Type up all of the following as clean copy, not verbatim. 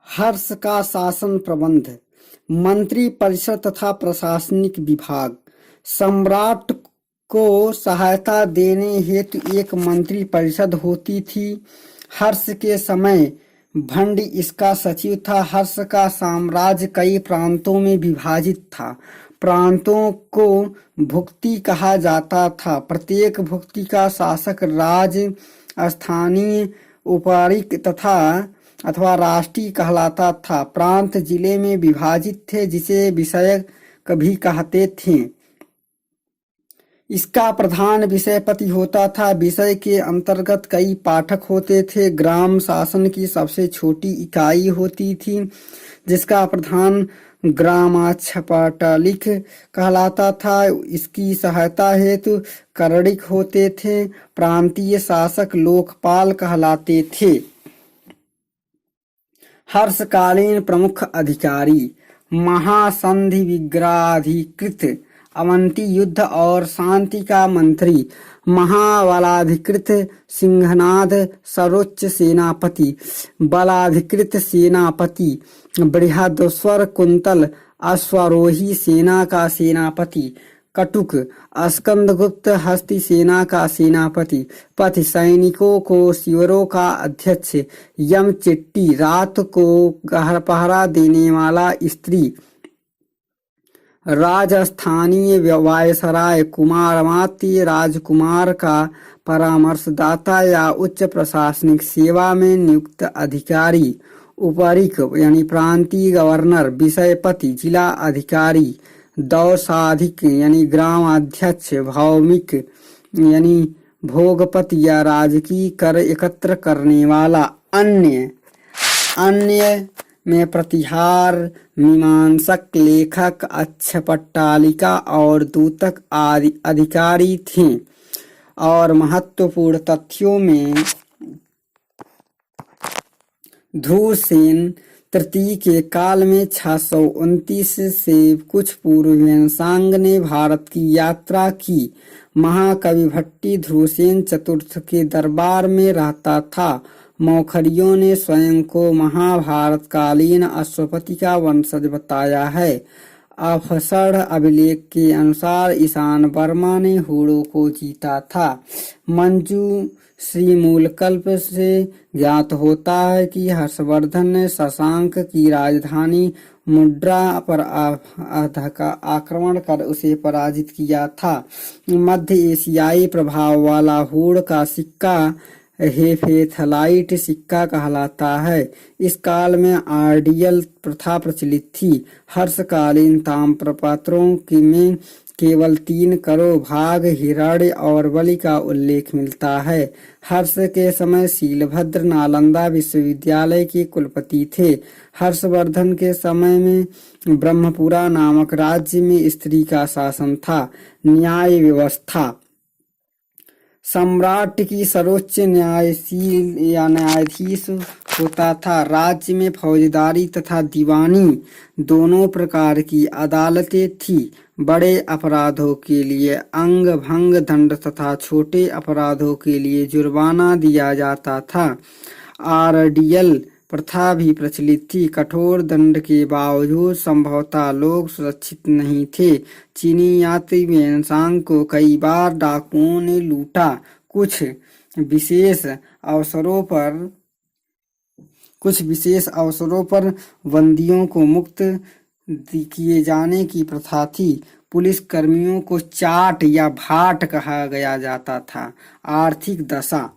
हर्ष का शासन प्रबंध। मंत्री परिषद तथा प्रशासनिक विभाग। सम्राट को सहायता देने हेतु एक मंत्री परिषद होती थी। हर्ष के समय भंड इसका सचिव था। हर्ष का साम्राज्य कई प्रांतों में विभाजित था। प्रांतों को भुक्ति कहा जाता था। प्रत्येक भुक्ति का शासक राज स्थानीय उपारिक तथा अथवा राष्ट्रीय कहलाता था। प्रांत जिले में विभाजित थे जिसे विषय भी कहते थे। इसका प्रधान विषयपति होता था। विषय के अंतर्गत कई पाठक होते थे। ग्राम शासन की सबसे छोटी इकाई होती थी जिसका प्रधान ग्रामाध्यपटलिक कहलाता था। इसकी सहायता हेतु करणिक होते थे। प्रांतीय शासक लोकपाल कहलाते थे। हर्षकालीन प्रमुख अधिकारी। महासंधि विग्रहाधिकृत, अवंती युद्ध और शांति का मंत्री, महाबलाधिकृत सिंहनाद सर्वोच्च सेनापति, बलाधिकृत सेनापति, बृहदेश्वर कुंतल अश्वारोही सेना का सेनापति, कटुक स्कंदगुप्त हस्ती सेना का सेनापति, पथ सैनिकों को शिविरों का अध्यक्ष, यम चिट्टी रात को पहरा देने वाला स्त्री, राजस्थानीय वायसराय, कुमारमात्य राजकुमार का परामर्शदाता या उच्च प्रशासनिक सेवा में नियुक्त अधिकारी, उपरिक यानी प्रांतीय गवर्नर, विषयपति, जिला अधिकारी, दौसाधिक यानी ग्रामाध्यक्ष, भौमिक यानी भोगपति या राजकीय कर एकत्र करने वाला, अन्य में प्रतिहार, मीमांसक, लेखक, अच्छपट्टालिका और दूतक आदि अधिकारी थे। और महत्वपूर्ण तथ्यों में ध्रुवसेन तृतीय के काल में 629 से कुछ पूर्व ह्वेनसांग ने भारत की यात्रा की। महाकवि भट्टी ध्रुवसेन चतुर्थ के दरबार में रहता था। मौखरियों ने स्वयं को महाभारत कालीन अश्वपति का वंशज बताया है। अफसर अभिलेख के अनुसार ईशान वर्मा ने हूणों को जीता था। मंजू श्री मूलकल्प से ज्ञात होता है कि हर्षवर्धन ने शशांक की राजधानी मुद्रा पर आक्रमण कर उसे पराजित किया था। मध्य एशियाई प्रभाव वाला हूण का सिक्का हेफेथलाइट सिक्का कहलाता है। इस काल में आर्डियल प्रथा प्रचलित थी। हर्षकालीन ताम्रपत्रों में केवल 3 करोड़ भाग हिरण्य और बलि का उल्लेख मिलता है। हर्ष के समय शीलभद्र नालंदा विश्वविद्यालय के कुलपति थे। हर्षवर्धन के समय में ब्रह्मपुरा नामक राज्य में स्त्री का शासन था। न्याय व्यवस्था। सम्राट की सर्वोच्च न्यायशील या न्यायाधीश होता था। राज्य में फौजदारी तथा दीवानी दोनों प्रकार की अदालतें थी। बड़े अपराधों के लिए अंग भंग दंड तथा छोटे अपराधों के लिए जुर्माना दिया जाता था। आरडीएल प्रथा भी प्रचलित थी। कठोर दंड के बावजूद संभवतः लोग सुरक्षित नहीं थे। चीनी यात्री ह्वेनसांग को कई बार डाकुओं ने लूटा। कुछ विशेष अवसरों पर बंदियों को मुक्त किए जाने की प्रथा थी। पुलिस कर्मियों को चाट या भाट कहा गया जाता था। आर्थिक दशा।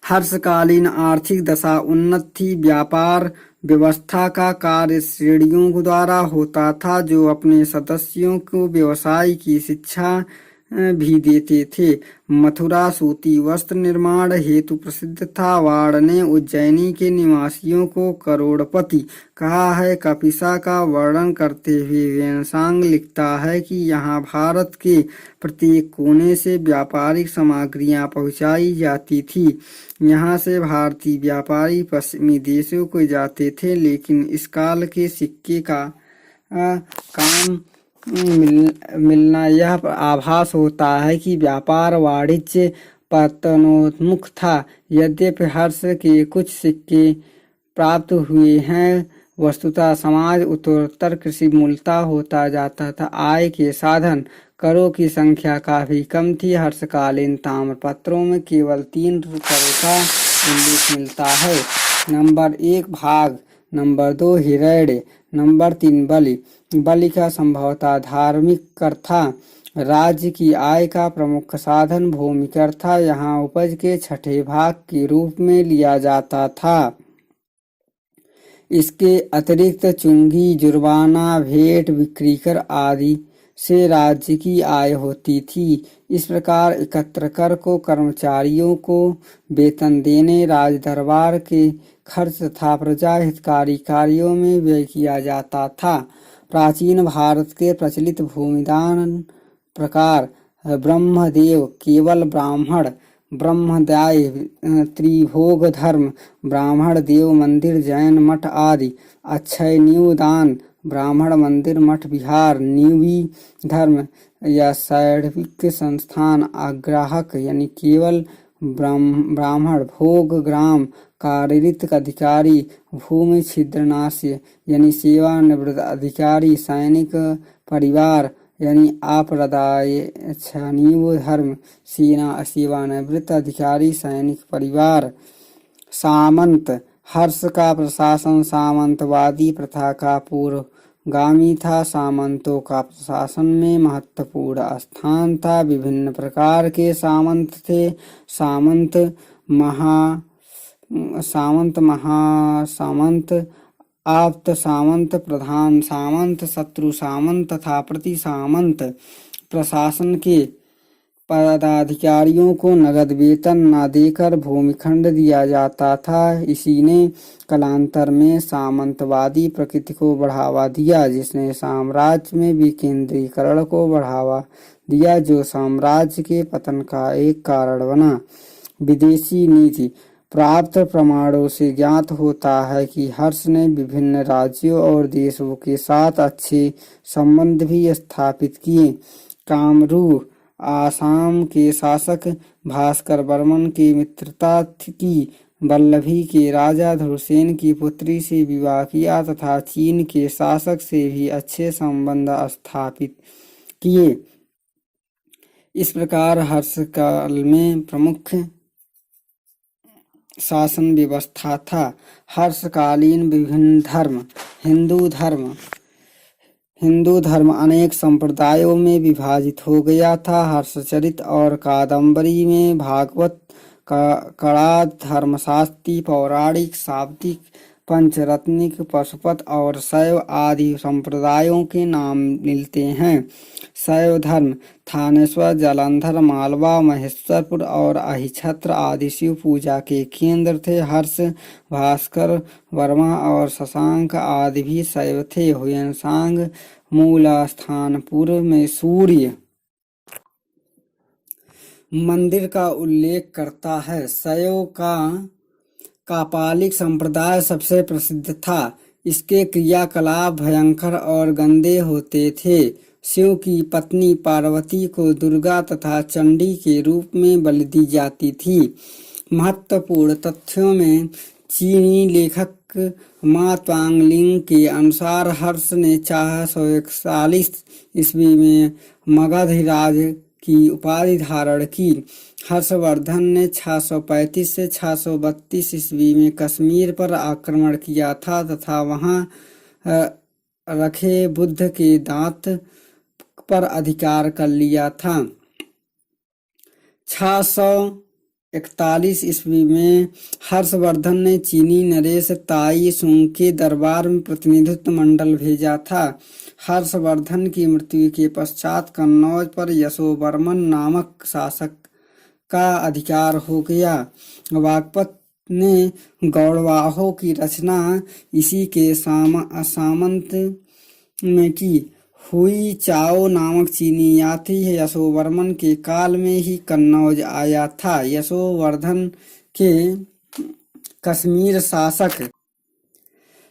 हर्षकालीन आर्थिक दशा उन्नत थी। व्यापार व्यवस्था का कार्य श्रेणियों द्वारा होता था जो अपने सदस्यों को व्यवसाय की शिक्षा भी देते थे। मथुरा सूती वस्त्र निर्माण हेतु प्रसिद्ध था। वाड़ ने उज्जैनी के निवासियों को करोड़पति कहा है। कपिसा का वर्णन करते हुए ह्वेनसांग लिखता है कि यहाँ भारत के प्रत्येक कोने से व्यापारिक सामग्रियाँ पहुँचाई जाती थी। यहाँ से भारतीय व्यापारी पश्चिमी देशों को जाते थे। लेकिन इस काल के सिक्के का काम मिलना यह आभास होता है कि व्यापार वाणिज्य पतनोन्मुख था। यद्यपि हर्ष के कुछ सिक्के प्राप्त हुए हैं। वस्तुतः समाज उत्तरोत्तर कृषि मूलता होता जाता था। आय के साधन करों की संख्या काफी कम थी। हर्षकालीन ताम्रपत्रों में केवल 3 करों का उल्लेख मिलता है। नंबर 1 भाग, नंबर 2 हिरण्य, नंबर 3 बलि। बलि का संभवतः धार्मिक कर था। राज्य की आय का प्रमुख साधन भूमि कर था। यहाँ उपज के छठे भाग के रूप में लिया जाता था। इसके अतिरिक्त चुंगी, जुर्माना, भेंट, बिक्री कर आदि से राज्य की आय होती थी। इस प्रकार एकत्र कर को कर्मचारियों को वेतन देने, राज दरबार के खर्च तथा प्रजा हितकारी कार्यों में व्यय किया जाता था। प्राचीन भारत के प्रचलित भूमिदान प्रकार ब्रह्मदेव, केवल ब्राह्मण, ब्रह्मदाय, त्रिभोग धर्म, ब्राह्मण देव मंदिर, जैन मठ आदि। अक्षय नीव दान, ब्राह्मण मंदिर, मठ, विहार, नीवी धर्म या शैक्षिक संस्थान, अग्राहक यानी केवल ब्राह्मण, भोग, ग्राम, कार्यरत अधिकारी, भूमि छिद्रनाश्य यानी सेवानिवृत्त अधिकारी, सैनिक परिवार यानी आप्रदाय, नीव धर्म, सेना सेवानिवृत्त अधिकारी, सैनिक परिवार। सामंत, हर्ष का प्रशासन सामंतवादी प्रथा का पूर्वगामी था। सामंतों का प्रशासन में महत्वपूर्ण स्थान था। विभिन्न प्रकार के सामंत थे। सामंत, महासामंत, आप्त सामंत, प्रधान सामंत, शत्रु सामंत तथा प्रति सामंत। प्रशासन के पदाधिकारियों को नगद वेतन न देकर भूमिखंड दिया जाता था। इसी ने कालांतर में सामंतवादी प्रकृति को बढ़ावा दिया, जिसने साम्राज्य में विकेंद्रीकरण को बढ़ावा दिया, जो साम्राज्य के पतन का एक कारण बना। विदेशी नीति, प्राप्त प्रमाणों से ज्ञात होता है कि हर्ष ने विभिन्न राज्यों और देशों के साथ अच्छे संबंध भी स्थापित किए। कामरूप, आसाम के शासक भास्कर वर्मन की मित्रता की। वल्लभी के राजा धुरसेन की पुत्री से विवाह किया तथा चीन के शासक से भी अच्छे संबंध स्थापित किए। इस प्रकार हर्ष काल में प्रमुख शासन व्यवस्था था। हर्षकालीन विभिन्न धर्म। हिंदू धर्म अनेक संप्रदायों में विभाजित हो गया था। हर्षचरित और कादम्बरी में भागवत, कड़ा, धर्मशास्त्री, पौराणिक, शाब्दिक, पंचरत्निक, पशुपत और शैव आदि संप्रदायों के नाम मिलते हैं। शैव धर्म थानेश्वर, जालंधर, मालवा, महेश्वरपुर और अहिछत्र आदि शिव पूजा के केंद्र थे। हर्ष, भास्कर वर्मा और शशांक आदि भी शैव थे। हुयनसांग मूल स्थान पूर्व में सूर्य मंदिर का उल्लेख करता है। शैव का कापालिक संप्रदाय सबसे प्रसिद्ध था। इसके क्रियाकलाप भयंकर और गंदे होते थे। शिव की पत्नी पार्वती को दुर्गा तथा चंडी के रूप में बलि दी जाती थी। महत्वपूर्ण तथ्यों में चीनी लेखक मा त्वांगलिंग के अनुसार हर्ष ने 441 ईस्वी में मगधराज की उपाधि धारण की। हर्षवर्धन ने 635 से 632 ईस्वी में कश्मीर पर आक्रमण किया था तथा वहां रखे बुद्ध के दांत पर अधिकार कर लिया था। 641 ईस्वी में हर्षवर्धन ने चीनी नरेश ताई सुंग के दरबार में प्रतिनिधित्व मंडल भेजा था। हर्षवर्धन की मृत्यु के पश्चात कन्नौज पर यशोवर्मन नामक शासक का अधिकार हो गया। वाग्भट ने गौड़वाहों की रचना इसी के सामंत में की। हुई चाओ नामक चीनी यात्री यशोवर्मन के काल में ही कन्नौज आया था। यशोवर्धन के कश्मीर शासक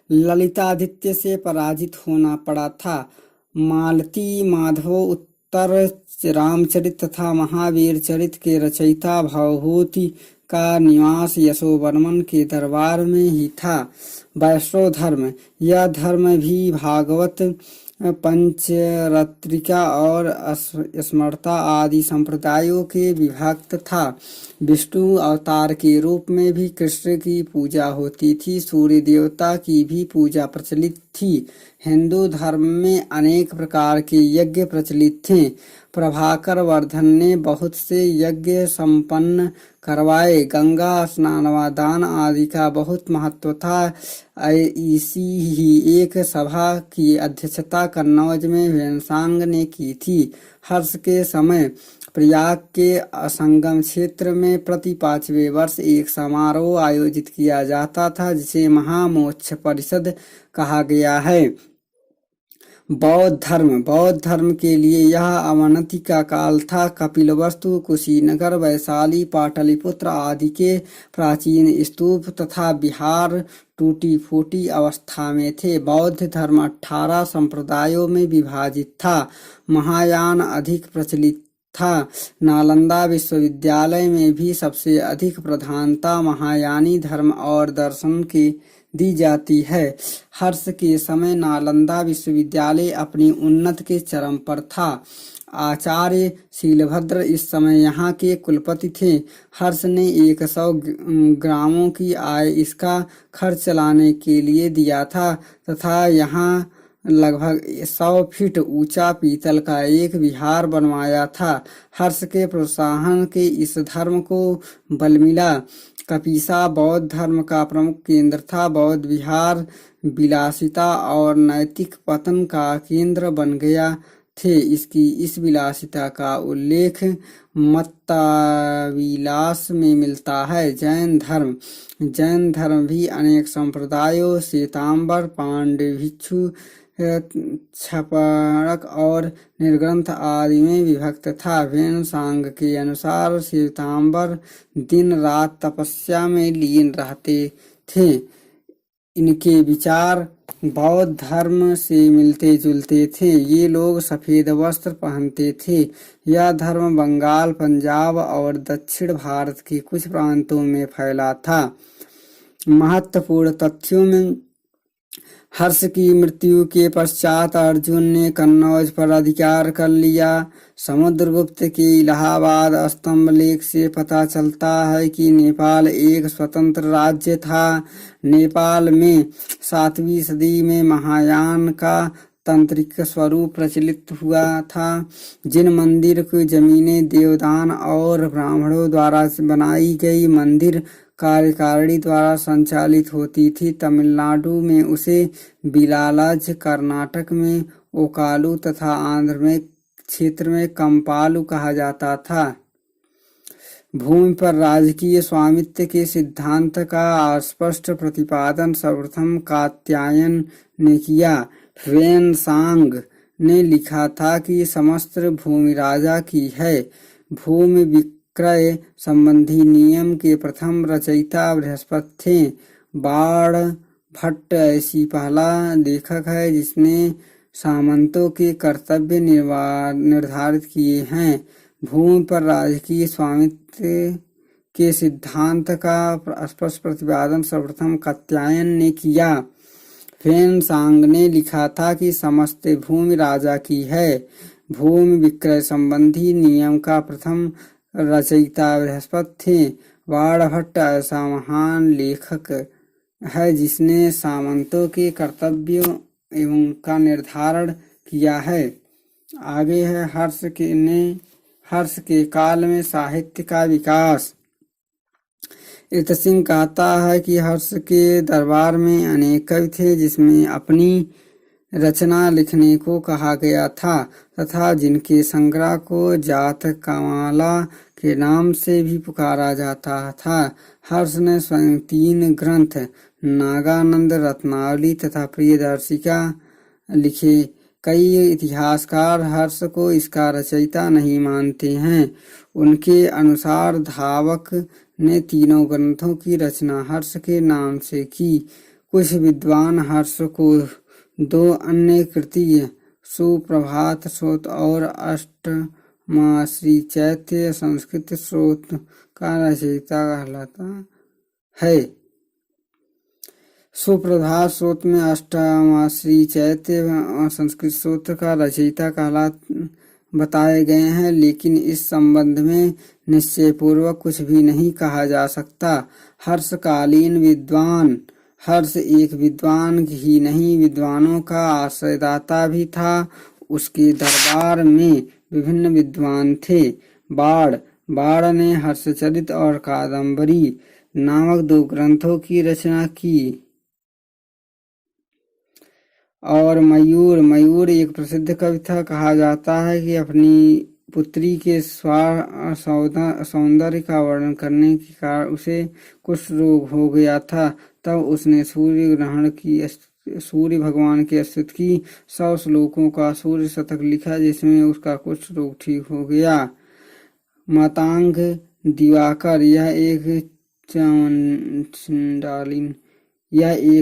ललितादित्य से पराजित होना पड़ा था। मालती माधव उत्तर रामचरित तथा महावीर चरित के रचयिता भवभूति का निवास यशोवर्मन के दरबार में ही था। वैष्णव धर्म, यह धर्म भी भागवत, पंचरत्रिका और स्मृता आदि संप्रदायों के विभक्त था। विष्णु अवतार के रूप में भी कृष्ण की पूजा होती थी। सूर्य देवता की भी पूजा प्रचलित थी। हिंदू धर्म में अनेक प्रकार के यज्ञ प्रचलित थे। प्रभाकर वर्धन ने बहुत से यज्ञ संपन्न करवाए। गंगा स्नान व दान आदि का बहुत महत्व था। ऐसी ही एक सभा की अध्यक्षता कन्नौज में ह्वेनसांग ने की थी। हर्ष के समय प्रयाग के संगम क्षेत्र में प्रति 5वें वर्ष एक समारोह आयोजित किया जाता था, जिसे महामोक्ष परिषद कहा गया है। बौद्ध धर्म के लिए यह अवनति का काल था। कपिलवस्तु, कुशीनगर, वैशाली, पाटलिपुत्र आदि के प्राचीन स्तूप तथा विहार टूटी फूटी अवस्था में थे। बौद्ध धर्म 18 संप्रदायों में विभाजित था। महायान अधिक प्रचलित था। नालंदा विश्वविद्यालय में भी सबसे अधिक प्रधानता महायानी धर्म और दर्शन के दी जाती है। हर्ष के समय नालंदा विश्वविद्यालय अपनी उन्नति के चरम पर था। आचार्य शीलभद्र इस समय यहाँ के कुलपति थे। हर्ष ने 100 ग्रामों की आय इसका खर्च चलाने के लिए दिया था तथा यहाँ लगभग 100 फीट ऊंचा पीतल का एक विहार बनवाया था। हर्ष के प्रोत्साहन के इस धर्म को बल मिला। कपीसा बौद्ध धर्म का प्रमुख केंद्र था। बौद्ध विहार विलासिता और नैतिक पतन का केंद्र बन गया थे। इसकी इस विलासिता का उल्लेख मत्ताविलास में मिलता है। जैन धर्म भी अनेक संप्रदायों श्वेतांबर, पांड्य भिक्षु, छपड़क और निर्ग्रंथ आदि में विभक्त था। ह्वेनसांग के अनुसार श्वेतांबर दिन रात तपस्या में लीन रहते थे। इनके विचार बौद्ध धर्म से मिलते जुलते थे। ये लोग सफेद वस्त्र पहनते थे। यह धर्म बंगाल, पंजाब और दक्षिण भारत के कुछ प्रांतों में फैला था। महत्वपूर्ण तथ्यों में हर्ष की मृत्यु के पश्चात अर्जुन ने कन्नौज पर अधिकार कर लिया। समुद्रगुप्त के इलाहाबाद स्तंभ लेख से पता चलता है कि नेपाल एक स्वतंत्र राज्य था। नेपाल में 7वीं सदी में महायान का तांत्रिक स्वरूप प्रचलित हुआ था। जिन मंदिर की जमीनें देवदान और ब्राह्मणों द्वारा बनाई गई मंदिर कार्यकारिणी द्वारा संचालित होती थी। तमिलनाडु में उसे बिलालाज, कर्नाटक में ओकालू तथा आंध्र में क्षेत्र में कंपालू कहा जाता था। भूमि पर राजकीय स्वामित्व के सिद्धांत का स्पष्ट प्रतिपादन सर्वप्रथम कात्यायन ने किया। ह्वेनसांग ने लिखा था कि समस्त भूमि राजा की है। भूमि विक्रय संबंधी नियम के प्रथम रचयिता बृहस्पति थे। बाण भट्ट ऐसी पहला लेखक है जिसने सामंतों के कर्तव्य निर्धारित किए हैं। भूमि पर राजकीय स्वामित्व के सिद्धांत का स्पष्ट प्रतिपादन सर्वप्रथम कात्यायन ने किया। ह्वेनसांग ने लिखा था कि समस्त भूमि राजा की है। भूमि विक्रय संबंधी नियम का प्रथम रचयिता बृहस्पति थे। बाणभट्ट ऐसा महान लेखक है जिसने सामंतों के कर्तव्यों एवं का निर्धारण किया है। आगे है हर्ष के काल में साहित्य का विकास। इत सिंह कहता है कि हर्ष के दरबार में अनेक कवि थे जिसमें अपनी रचना लिखने को कहा गया था तथा जिनके संग्रह को जात कमाला के नाम से भी पुकारा जाता था। हर्ष ने स्वयं 3 ग्रंथ नागानंद, रत्नावली तथा प्रियदर्शिका लिखे। कई इतिहासकार हर्ष को इसका रचयिता नहीं मानते हैं। उनके अनुसार धावक ने तीनों ग्रंथों की रचना हर्ष के नाम से की। कुछ विद्वान हर्ष को 2 अन्य कृति सुप्रभात स्तोत्र और अष्टमाश्री चैत्य संस्कृत स्तोत्र का रचयिता कहलाता है। सुप्रभात स्तोत्र में अष्टमाश्री चैत्य संस्कृत स्तोत्र का रचयिता कहला बताए गए हैं, लेकिन इस संबंध में निश्चय पूर्वक कुछ भी नहीं कहा जा सकता। हर्षकालीन विद्वान, हर्ष एक विद्वान ही नहीं विद्वानों का आश्रयदाता भी था। उसके दरबार में विभिन्न विद्वान थे। बाण ने हर्षचरित और कादम्बरी नामक 2 ग्रंथों की रचना की। और मयूर एक प्रसिद्ध कवि था। कहा जाता है कि अपनी पुत्री के सौंदर्य का वर्णन करने के कारण उसे कुष्ठ रोग हो गया था। तब उसने सूर्य भगवान की स्तुति की। 100 श्लोकों का सूर्य शतक लिखा, जिसमें उसका कुष्ठ रोग ठीक हो गया। मातंग दिवाकर यह एक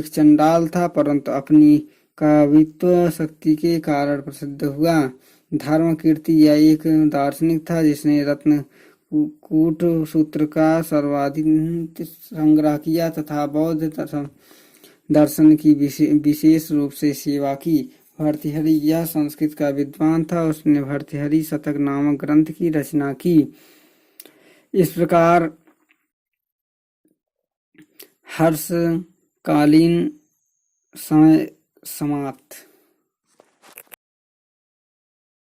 चंडाल था, परंतु अपनी कवित्व शक्ति के कारण प्रसिद्ध हुआ। धर्मकीर्ति यह एक दार्शनिक था, जिसने रत्नकूट सूत्र का सर्वाधिक संग्रह किया तथा बौद्ध दर्शन की विशेष रूप से सेवा की। भर्तृहरि यह संस्कृत का विद्वान था। उसने भर्तृहरि शतक नामक ग्रंथ की रचना की। इस प्रकार हर्षकालीन समय समाप्त।